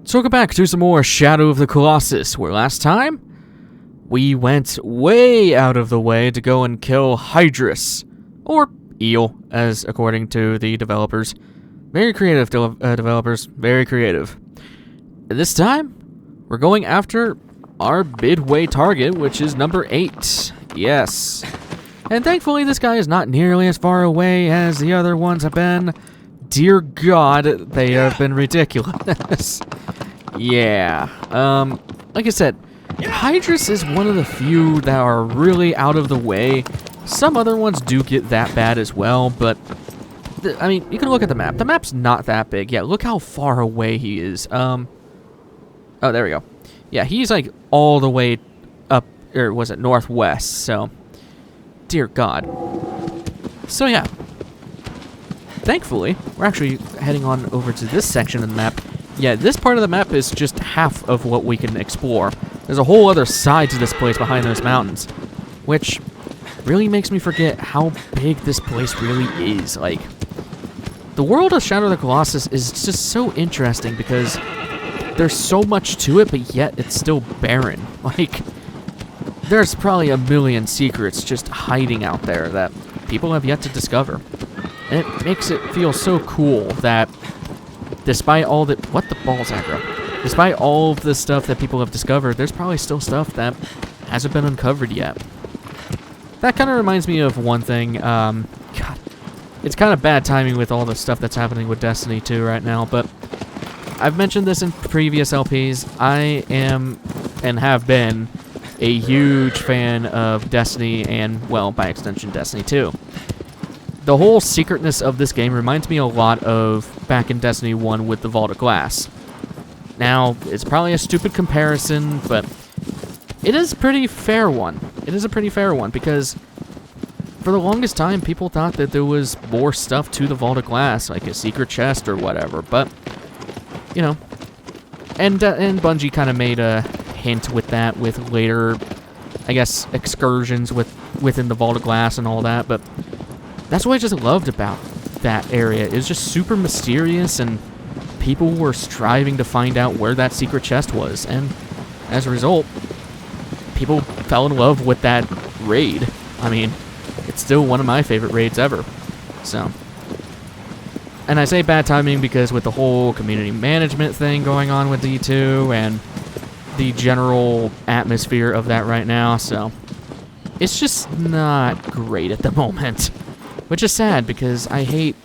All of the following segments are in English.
So welcome back to some more Shadow of the Colossus, where last time we went way out of the way to go and kill Hydrus, or Eel, as according to the developers. Very creative developers, very creative. This time, we're going after our midway target, which is number 8. Yes. And thankfully this guy is not nearly as far away as the other ones have been. Dear God, they have been ridiculous. Yeah. Like I said, Hydrus is one of the few that are really out of the way. Some other ones do get that bad as well, but I mean, you can look at the map. The map's not that big. Yeah, look how far away he is. Oh, there we go. Yeah, he's like all the way up, or was it northwest? So, dear God. So yeah. Thankfully, we're actually heading on over to this section of the map. Yeah, this part of the map is just half of what we can explore. There's a whole other side to this place behind those mountains, which really makes me forget how big this place really is. Like, the world of Shadow of the Colossus is just so interesting because there's so much to it, but yet it's still barren. Like, there's probably a million secrets just hiding out there that people have yet to discover. And it makes it feel so cool that despite all the... What the balls, aggro? Despite all of the stuff that people have discovered, there's probably still stuff that hasn't been uncovered yet. That kind of reminds me of one thing. God, it's kind of bad timing with all the stuff that's happening with Destiny 2 right now, but I've mentioned this in previous LPs. I am, and have been, a huge fan of Destiny and, well, by extension, Destiny 2. The whole secretness of this game reminds me a lot of back in Destiny 1 with the Vault of Glass. Now, it's probably a stupid comparison, but it is a pretty fair one. It is a pretty fair one, because for the longest time, people thought that there was more stuff to the Vault of Glass, like a secret chest or whatever, but, you know, and Bungie kind of made a hint with that with later, I guess, excursions within the Vault of Glass and all that, but that's what I just loved about that area. It was just super mysterious, and people were striving to find out where that secret chest was, and as a result, people fell in love with that raid. I mean, it's still one of my favorite raids ever. So, and I say bad timing because with the whole community management thing going on with D2 and the general atmosphere of that right now, so it's just not great at the moment. Which is sad, because I hate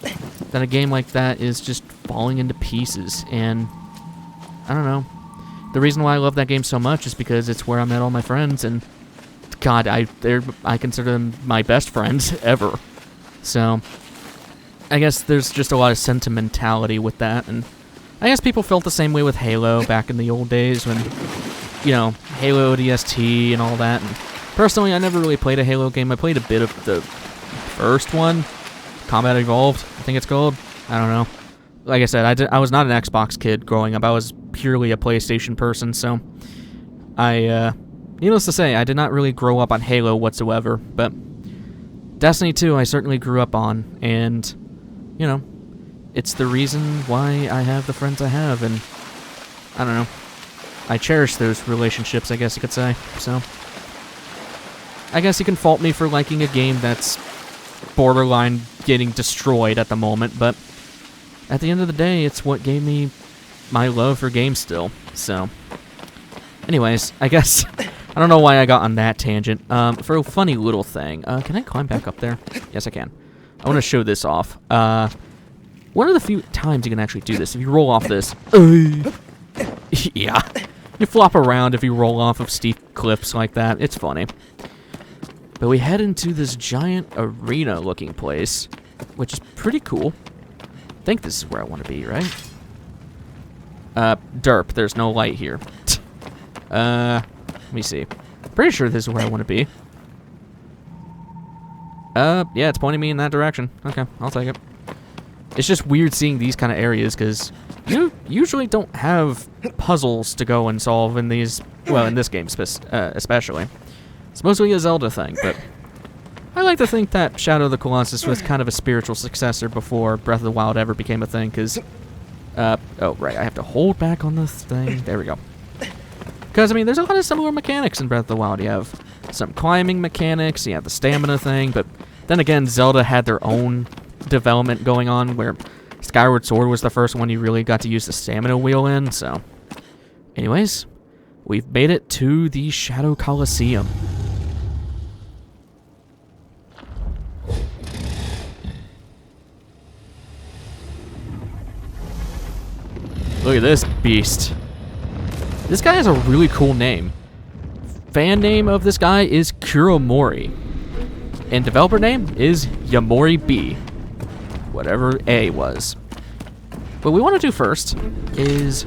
that a game like that is just falling into pieces, and I don't know. The reason why I love that game so much is because it's where I met all my friends, and God, I consider them my best friends ever. So, I guess there's just a lot of sentimentality with that, and I guess people felt the same way with Halo back in the old days when, you know, Halo ODST and all that. And personally, I never really played a Halo game. I played a bit of the first one, Combat Evolved, I think it's called. I don't know. Like I said, I was not an Xbox kid growing up. I was purely a PlayStation person, so needless to say, I did not really grow up on Halo whatsoever, but Destiny 2 I certainly grew up on, and, you know, it's the reason why I have the friends I have, and I don't know. I cherish those relationships, I guess you could say, so I guess you can fault me for liking a game that's borderline getting destroyed at the moment, but at the end of the day, it's what gave me my love for games still. So, anyways, I guess I don't know why I got on that tangent. For a funny little thing, can I climb back up there? Yes, I can. I want to show this off. One of the few times you can actually do this, if you roll off this, yeah, you flop around if you roll off of steep cliffs like that. It's funny. But we head into this giant arena-looking place, which is pretty cool. I think this is where I want to be, right? Derp, there's no light here. Let me see. Pretty sure this is where I want to be. Yeah, it's pointing me in that direction. Okay, I'll take it. It's just weird seeing these kind of areas, because you usually don't have puzzles to go and solve in these, well, in this game especially. It's mostly a Zelda thing, but I like to think that Shadow of the Colossus was kind of a spiritual successor before Breath of the Wild ever became a thing, because Oh, right, I have to hold back on this thing. There we go. Because, I mean, there's a lot of similar mechanics in Breath of the Wild. You have some climbing mechanics, you have the stamina thing, but then again, Zelda had their own development going on where Skyward Sword was the first one you really got to use the stamina wheel in, so... Anyways, we've made it to the Shadow Colosseum. Look at this beast. This guy has a really cool name. Fan name of this guy is Kuromori. And developer name is Yamori B. Whatever A was. What we want to do first is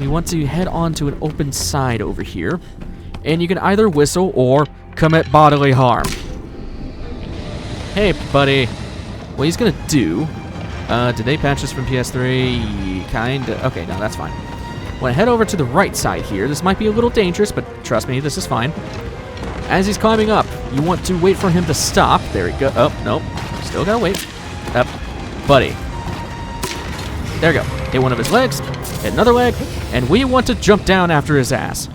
we want to head on to an open side over here. And you can either whistle or commit bodily harm. Hey, buddy. What he's going to do... did they patch this from PS3? Kinda. Okay, no, that's fine. Want to head over to the right side here. This might be a little dangerous, but trust me, this is fine. As he's climbing up, you want to wait for him to stop. There we go. Oh, nope. Still gotta wait. Up. Buddy. There we go. Hit one of his legs, hit another leg, and we want to jump down after his ass.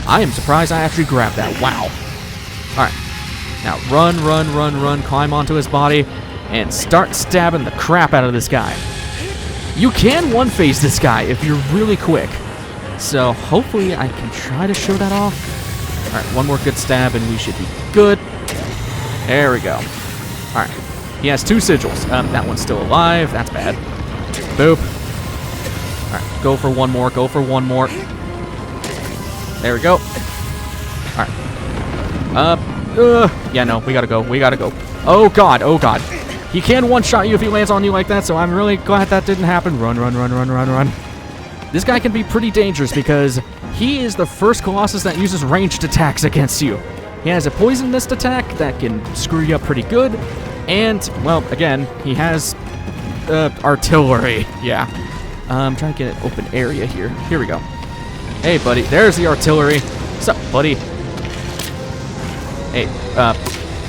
I am surprised I actually grabbed that. Wow. Alright. Now run, climb onto his body, and start stabbing the crap out of this guy. You can one-phase this guy if you're really quick. So hopefully I can try to show that off. Alright, one more good stab and we should be good. There we go. Alright. He has 2 sigils. That one's still alive. That's bad. Boop. Alright, go for one more. Go for one more. There we go. Alright. Yeah, no, we gotta go. We gotta go. Oh, God. Oh, God. He can one-shot you if he lands on you like that, so I'm really glad that didn't happen. Run. This guy can be pretty dangerous because he is the first Colossus that uses ranged attacks against you. He has a poison mist attack that can screw you up pretty good, and, well, again, he has artillery. Yeah. I'm trying to get an open area here. Here we go. Hey, buddy. There's the artillery. What's up, buddy? Hey, can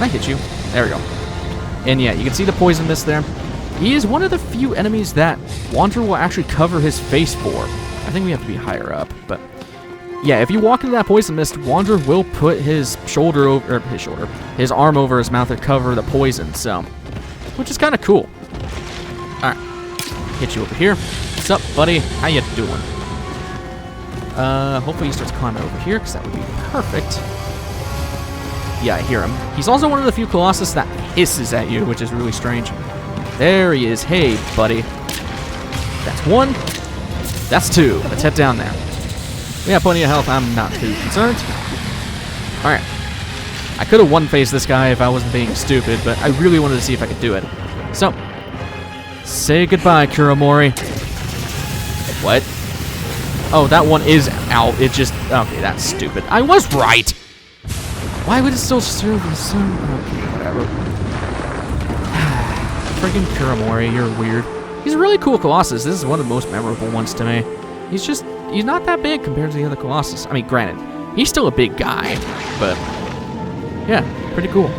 I hit you? There we go. And yeah, you can see the poison mist there. He is one of the few enemies that Wanderer will actually cover his face for. I think we have to be higher up, but yeah, if you walk into that poison mist, Wanderer will put his shoulder over, his arm over his mouth to cover the poison, so, which is kind of cool. Alright, hit you over here. What's up, buddy? How you doing? Hopefully he starts climbing over here, because that would be perfect. Yeah, I hear him. He's also one of the few Colossus that hisses at you, which is really strange. There he is. Hey, buddy. That's 1. That's 2. Let's head down there. We have plenty of health. I'm not too concerned. Alright. I could have one-phased this guy if I wasn't being stupid, but I really wanted to see if I could do it. So, say goodbye, Kuromori. What? Oh, that one is out. It just... Okay, that's stupid. I was right! Why would it still serve the sun? Okay, whatever. Friggin' Kuromori, you're weird. He's a really cool Colossus. This is one of the most memorable ones to me. He's not that big compared to the other Colossus. I mean, granted, he's still a big guy, but yeah, pretty cool.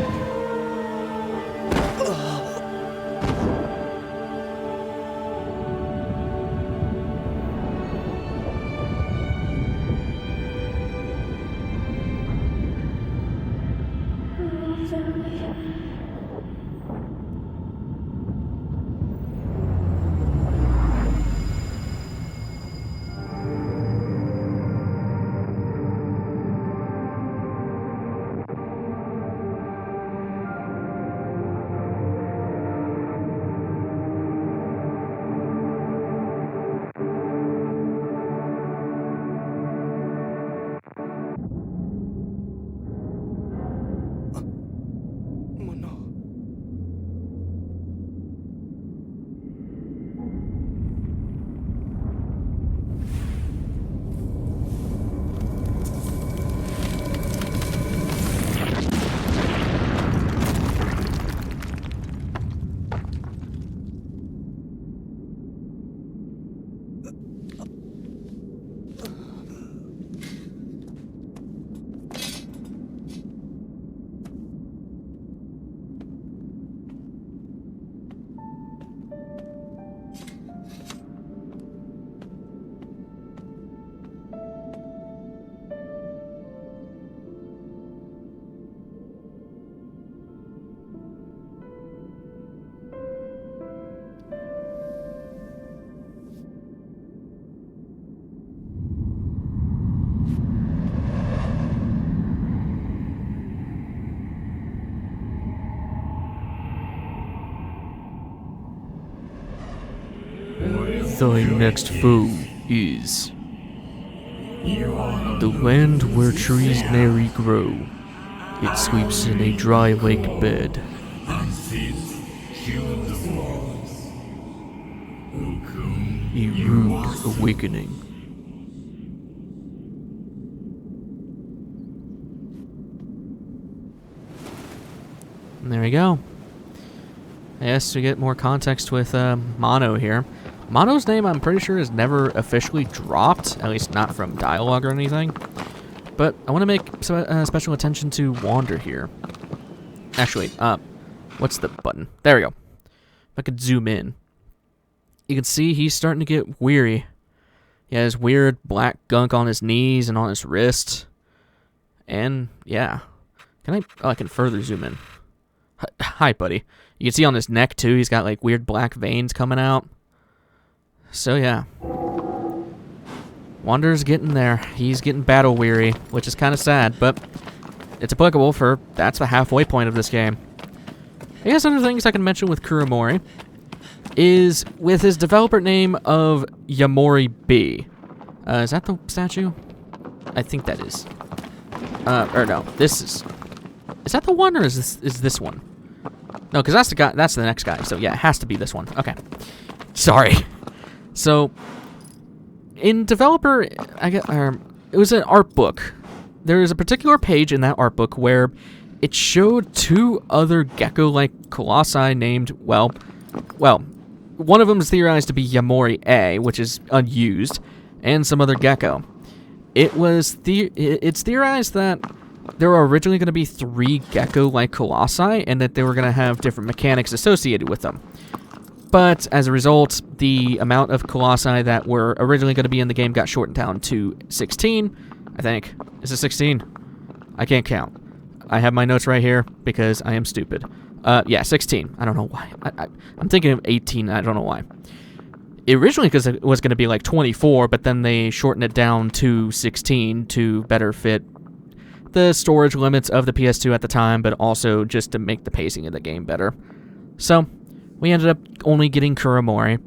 thy next foe is. The land where trees nary grow, it sleeps in a dry lake bed. A rude awakening. And there we go. Yes, we get more context with Mono here. Mono's name, I'm pretty sure, is never officially dropped, at least not from dialogue or anything. But I want to make special attention to Wander here. Actually, what's the button? There we go. If I could zoom in. You can see he's starting to get weary. He has weird black gunk on his knees and on his wrists. And, yeah. Can I... Oh, I can further zoom in. Hi, buddy. You can see on his neck, too, he's got, like, weird black veins coming out. So, yeah. Wander's getting there. He's getting battle-weary, which is kind of sad, but it's applicable for... That's the halfway point of this game. I guess other things I can mention with Kuromori is with his developer name of Yamori B. Is that the statue? I think that is. Or no, this is... Is that the one, or is this one? No, because that's the guy. That's the next guy. So yeah, it has to be this one. Okay. Sorry. So, in developer, it was an art book. There is a particular page in that art book where it showed two other gecko-like colossi named, well, one of them is theorized to be Yamori A, which is unused, and some other gecko. It's theorized that there were originally going to be 3 gecko-like colossi, and that they were going to have different mechanics associated with them. But, as a result, the amount of colossi that were originally going to be in the game got shortened down to 16, I think. Is it 16? I can't count. I have my notes right here, because I am stupid. Yeah, 16. I don't know why. I'm thinking of 18, I don't know why. Originally, because it was going to be like 24, but then they shortened it down to 16 to better fit the storage limits of the PS2 at the time, but also just to make the pacing of the game better. So, we ended up only getting Kuromori,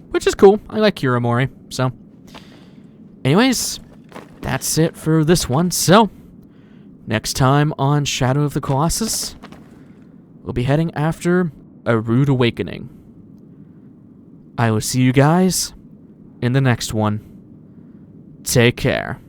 which is cool. I like Kuromori, so. Anyways, that's it for this one. So, next time on Shadow of the Colossus, we'll be heading after a rude awakening. I will see you guys in the next one. Take care.